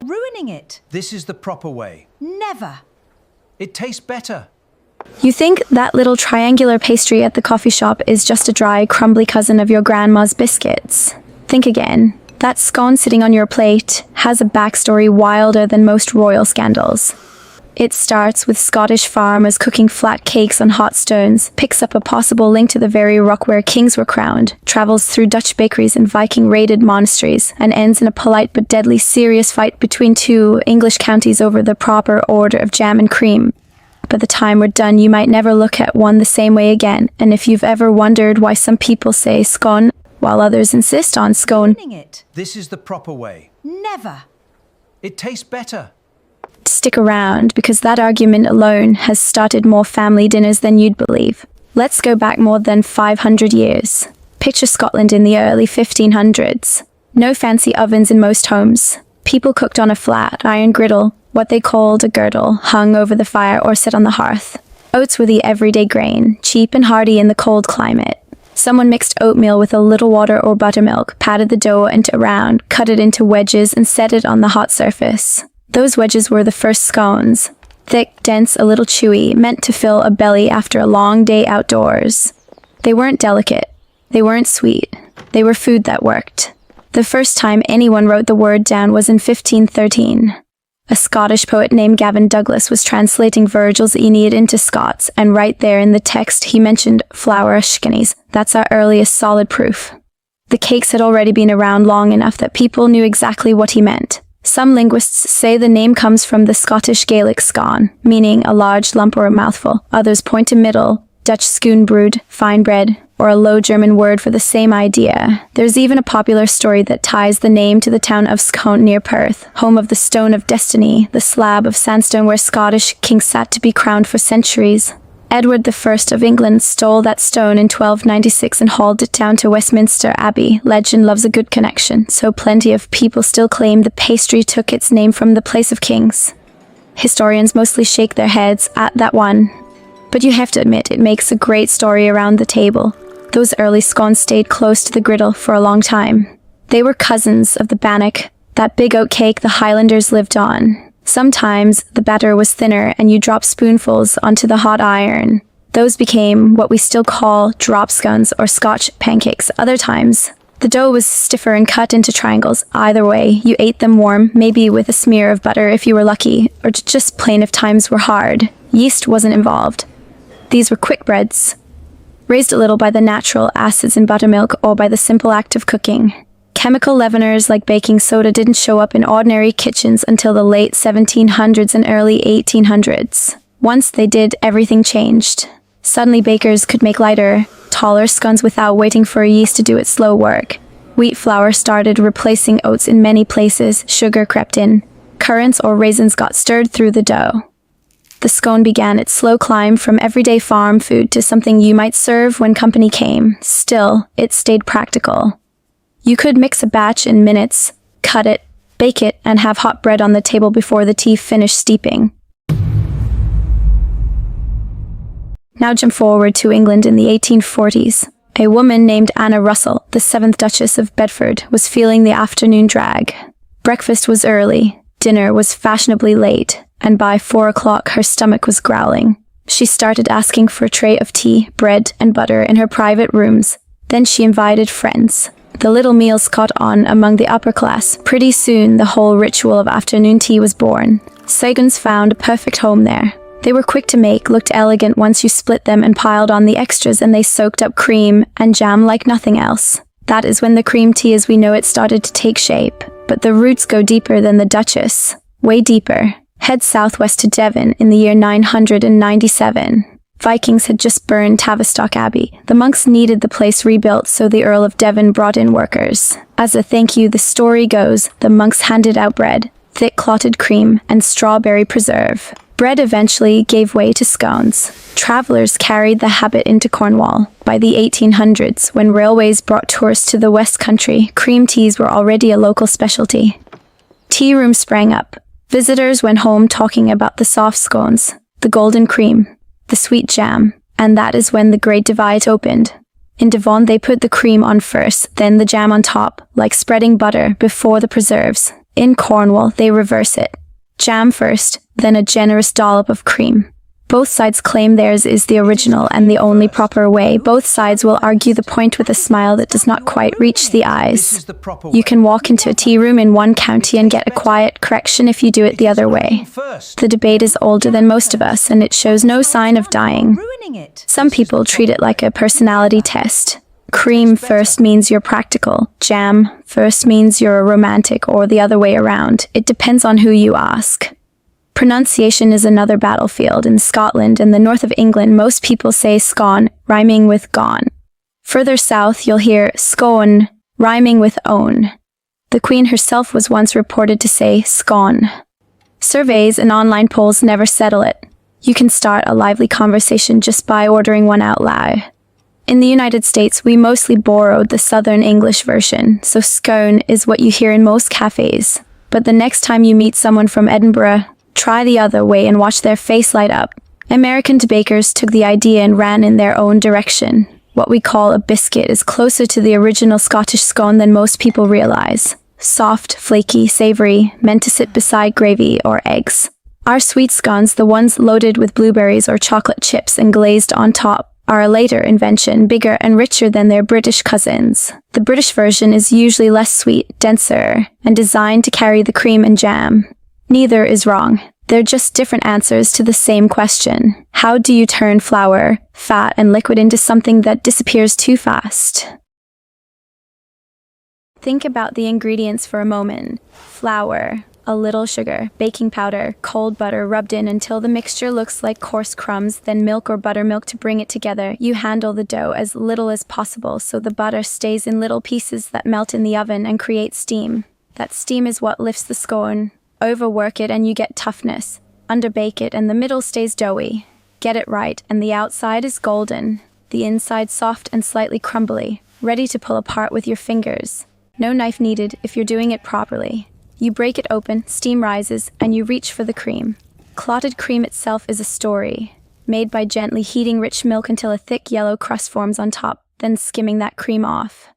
Ruining it. This is the proper way. Never. It tastes better. You think that little triangular pastry at the coffee shop is just a dry, crumbly cousin of your grandma's biscuits. Think again. That scone sitting on your plate has a backstory wilder than most royal scandals. It starts with Scottish farmers cooking flat cakes on hot stones, picks up a possible link to the very rock where kings were crowned, travels through Dutch bakeries and Viking-raided monasteries, and ends in a polite but deadly serious fight between two English counties over the proper order of jam and cream. By the time we're done, you might never look at one the same way again, and if you've ever wondered why some people say scone while others insist on scone, Ruining it. This is the proper way. Never. It tastes better. stick around because that argument alone has started more family dinners than you'd believe. Let's go back more than 500 years. Picture Scotland in the early 1500s. No fancy ovens in most homes. People cooked on a flat iron griddle, what they called a girdle, hung over the fire or set on the hearth. Oats were the everyday grain, cheap and hearty in the cold climate. Someone mixed oatmeal with a little water or buttermilk, patted the dough around, cut it into wedges, and set it on the hot surface. Those wedges were the first scones. Thick, dense, a little chewy, meant to fill a belly after a long day outdoors. They weren't delicate. They weren't sweet. They were food that worked. The first time anyone wrote the word down was in 1513. A Scottish poet named Gavin Douglas was translating Virgil's Aeneid into Scots, and right there in the text he mentioned flour skinnies. That's our earliest solid proof. The cakes had already been around long enough that people knew exactly what he meant. Some linguists say the name comes from the Scottish Gaelic scone, meaning a large lump or a mouthful. Others point to middle, Dutch scone brood, fine bread, or a Low German word for the same idea. There's even a popular story that ties the name to the town of Scone near Perth, home of the Stone of Destiny, the slab of sandstone where Scottish kings sat to be crowned for centuries. Edward I of England stole that stone in 1296 and hauled it down to Westminster Abbey. Legend loves a good connection, so plenty of people still claim the pastry took its name from the place of kings. Historians mostly shake their heads at that one, but you have to admit it makes a great story around the table. Those early scones stayed close to the griddle for a long time. They were cousins of the bannock, that big oat cake the Highlanders lived on. Sometimes the batter was thinner and you dropped spoonfuls onto the hot iron. Those became what we still call drop scones or Scotch pancakes. Other times, the dough was stiffer and cut into triangles. Either way, you ate them warm, maybe with a smear of butter if you were lucky, or just plain if times were hard. Yeast wasn't involved. These were quick breads, raised a little by the natural acids in buttermilk or by the simple act of cooking. Chemical leaveners like baking soda didn't show up in ordinary kitchens until the late 1700s and early 1800s. Once they did, everything changed. Suddenly bakers could make lighter, taller scones without waiting for yeast to do its slow work. Wheat flour started replacing oats in many places, sugar crept in. Currants or raisins got stirred through the dough. The scone began its slow climb from everyday farm food to something you might serve when company came. Still, it stayed practical. You could mix a batch in minutes, cut it, bake it, and have hot bread on the table before the tea finished steeping. Now jump forward to England in the 1840s. A woman named Anna Russell, the 7th Duchess of Bedford, was feeling the afternoon drag. Breakfast was early, dinner was fashionably late, and by 4 o'clock her stomach was growling. She started asking for a tray of tea, bread, and butter in her private rooms. Then she invited friends. The little meals caught on among the upper class. Pretty soon, the whole ritual of afternoon tea was born. Scones found a perfect home there. They were quick to make, looked elegant once you split them and piled on the extras, and they soaked up cream and jam like nothing else. That is when the cream tea as we know it started to take shape. But the roots go deeper than the Duchess. Way deeper. Head southwest to Devon in the year 997. Vikings had just burned Tavistock Abbey. The monks needed the place rebuilt, so the Earl of Devon brought in workers. As a thank you, the story goes, the monks handed out bread, thick clotted cream, and strawberry preserve. Bread eventually gave way to scones. Travelers carried the habit into Cornwall. By the 1800s, when railways brought tourists to the West Country, cream teas were already a local specialty. Tea rooms sprang up. Visitors went home talking about the soft scones, the golden cream, the sweet jam, and that is when the Great Divide opened. In Devon, they put the cream on first, then the jam on top, like spreading butter before the preserves. In Cornwall, they reverse it. Jam first, then a generous dollop of cream. Both sides claim theirs is the original and the only proper way. Both sides will argue the point with a smile that does not quite reach the This eyes. is the proper way. You can walk into a tea room in one county and get a quiet correction if you do it the other way. First. The debate is older than most of us, and it shows no sign of dying. Ruining it. Some people treat it like a personality test. Cream first means you're practical. Jam first means you're a romantic, or the other way around. It depends on who you ask. Pronunciation is another battlefield. In Scotland and the north of England, most people say scone, rhyming with gone. Further south, you'll hear scone, rhyming with own. The Queen herself was once reported to say scone. Surveys and online polls never settle it. You can start a lively conversation just by ordering one out loud. In the United States, we mostly borrowed the Southern English version, so scone is what you hear in most cafes. But the next time you meet someone from Edinburgh, try the other way and watch their face light up. American bakers took the idea and ran in their own direction. What we call a biscuit is closer to the original Scottish scone than most people realize. Soft, flaky, savory, meant to sit beside gravy or eggs. Our sweet scones, the ones loaded with blueberries or chocolate chips and glazed on top, are a later invention, bigger and richer than their British cousins. The British version is usually less sweet, denser, and designed to carry the cream and jam. Neither is wrong. They're just different answers to the same question. How do you turn flour, fat, and liquid into something that disappears too fast? Think about the ingredients for a moment. Flour, a little sugar, baking powder, cold butter rubbed in until the mixture looks like coarse crumbs, then milk or buttermilk to bring it together. You handle the dough as little as possible so the butter stays in little pieces that melt in the oven and create steam. That steam is what lifts the scone. Overwork it and you get toughness. Underbake it and the middle stays doughy. Get it right and the outside is golden. The inside soft and slightly crumbly, ready to pull apart with your fingers. No knife needed if you're doing it properly. You break it open, steam rises, and you reach for the cream. Clotted cream itself is a story, made by gently heating rich milk until a thick yellow crust forms on top, then skimming that cream off.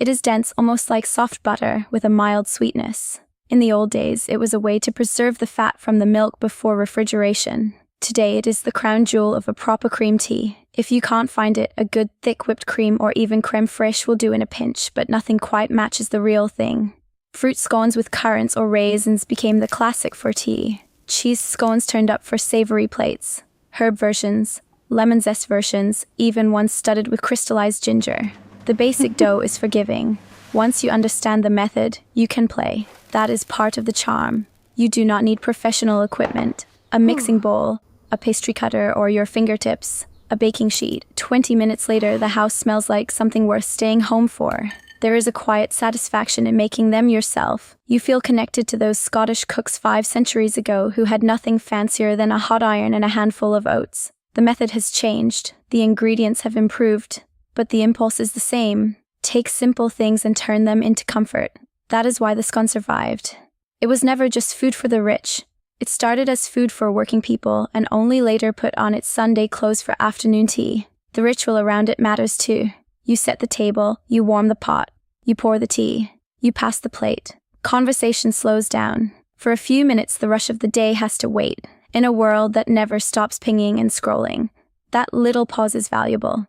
It is dense, almost like soft butter, with a mild sweetness. In the old days, it was a way to preserve the fat from the milk before refrigeration. Today, it is the crown jewel of a proper cream tea. If you can't find it, a good thick whipped cream or even creme fraiche will do in a pinch, but nothing quite matches the real thing. Fruit scones with currants or raisins became the classic for tea. Cheese scones turned up for savory plates. Herb versions, lemon zest versions, even ones studded with crystallized ginger. The basic dough is forgiving. Once you understand the method, you can play. That is part of the charm. You do not need professional equipment. A mixing bowl, a pastry cutter, or your fingertips. A baking sheet. 20 minutes later, the house smells like something worth staying home for. There is a quiet satisfaction in making them yourself. You feel connected to those Scottish cooks 5 centuries ago who had nothing fancier than a hot iron and a handful of oats. The method has changed. The ingredients have improved. But the impulse is the same. Take simple things and turn them into comfort. That is why the scone survived. It was never just food for the rich. It started as food for working people and only later put on its Sunday clothes for afternoon tea. The ritual around it matters too. You set the table, you warm the pot, you pour the tea, you pass the plate. Conversation slows down. For a few minutes, the rush of the day has to wait. In a world that never stops pinging and scrolling, that little pause is valuable.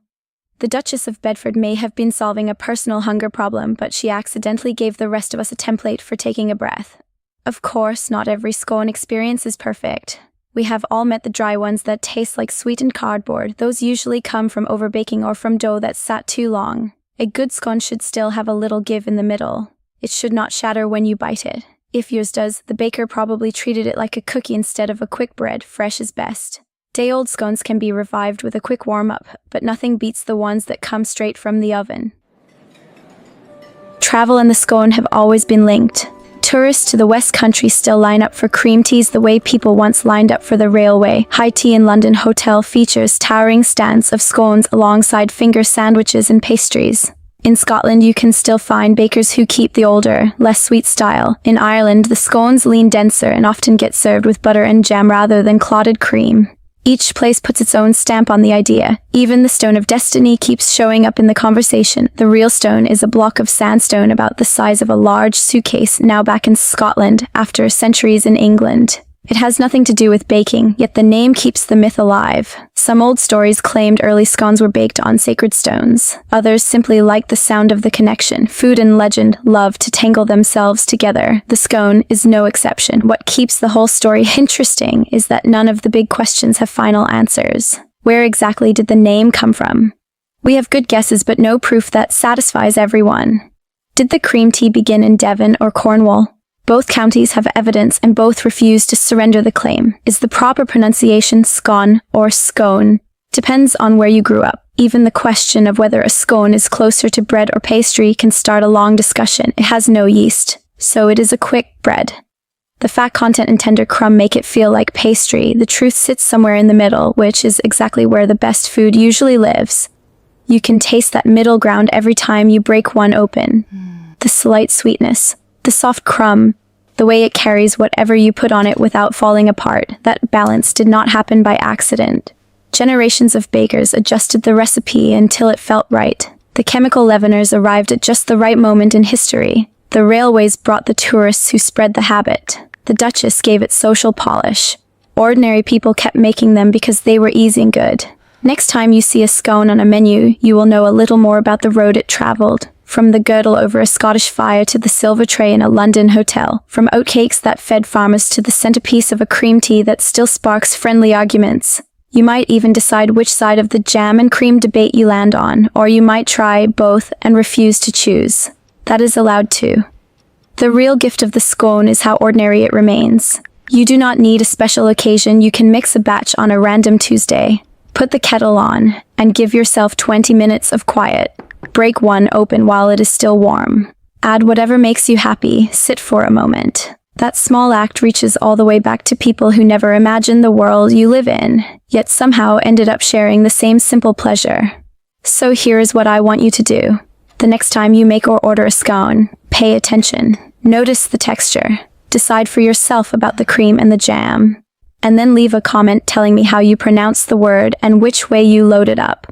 The Duchess of Bedford may have been solving a personal hunger problem, but she accidentally gave the rest of us a template for taking a breath. Of course, not every scone experience is perfect. We have all met the dry ones that taste like sweetened cardboard. Those usually come from overbaking or from dough that sat too long. A good scone should still have a little give in the middle. It should not shatter when you bite it. If yours does, the baker probably treated it like a cookie instead of a quick bread. Fresh is best. Day-old scones can be revived with a quick warm-up, but nothing beats the ones that come straight from the oven. Travel and the scone have always been linked. Tourists to the West Country still line up for cream teas the way people once lined up for the railway. High tea in London hotel features towering stands of scones alongside finger sandwiches and pastries. In Scotland, you can still find bakers who keep the older, less sweet style. In Ireland, the scones lean denser and often get served with butter and jam rather than clotted cream. Each place puts its own stamp on the idea. Even the stone of destiny keeps showing up in the conversation. The real stone is a block of sandstone about the size of a large suitcase, now back in Scotland after centuries in England. It has nothing to do with baking, yet the name keeps the myth alive. Some old stories claimed early scones were baked on sacred stones. Others simply liked the sound of the connection. Food and legend love to tangle themselves together. The scone is no exception. What keeps the whole story interesting is that none of the big questions have final answers. Where exactly did the name come from? We have good guesses, but no proof that satisfies everyone. Did the cream tea begin in Devon or Cornwall? Both counties have evidence and both refuse to surrender the claim. Is the proper pronunciation scone or scone? Depends on where you grew up. Even the question of whether a scone is closer to bread or pastry can start a long discussion. It has no yeast, so it is a quick bread. The fat content and tender crumb make it feel like pastry. The truth sits somewhere in the middle, which is exactly where the best food usually lives. You can taste that middle ground every time you break one open. The slight sweetness, the soft crumb, the way it carries whatever you put on it without falling apart. That balance did not happen by accident. Generations of bakers adjusted the recipe until it felt right. The chemical leaveners arrived at just the right moment in history. The railways brought the tourists who spread the habit. The Duchess gave it social polish. Ordinary people kept making them because they were easy and good. Next time you see a scone on a menu, you will know a little more about the road it traveled. From the girdle over a Scottish fire to the silver tray in a London hotel. From oatcakes that fed farmers to the centerpiece of a cream tea that still sparks friendly arguments. You might even decide which side of the jam and cream debate you land on, or you might try both and refuse to choose. That is allowed too. The real gift of the scone is how ordinary it remains. You do not need a special occasion. You can mix a batch on a random Tuesday. Put the kettle on and give yourself 20 minutes of quiet. Break one open while it is still warm. Add whatever makes you happy. Sit for a moment. That small act reaches all the way back to people who never imagined the world you live in, yet somehow ended up sharing the same simple pleasure. So here is what I want you to do. The next time you make or order a scone, pay attention. Notice the texture. Decide for yourself about the cream and the jam. And then leave a comment telling me how you pronounce the word and which way you load it up.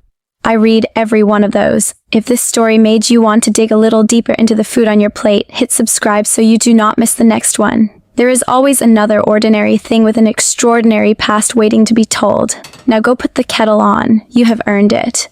I read every one of those. If this story made you want to dig a little deeper into the food on your plate, hit subscribe so you do not miss the next one. There is always another ordinary thing with an extraordinary past waiting to be told. Now go put the kettle on. You have earned it.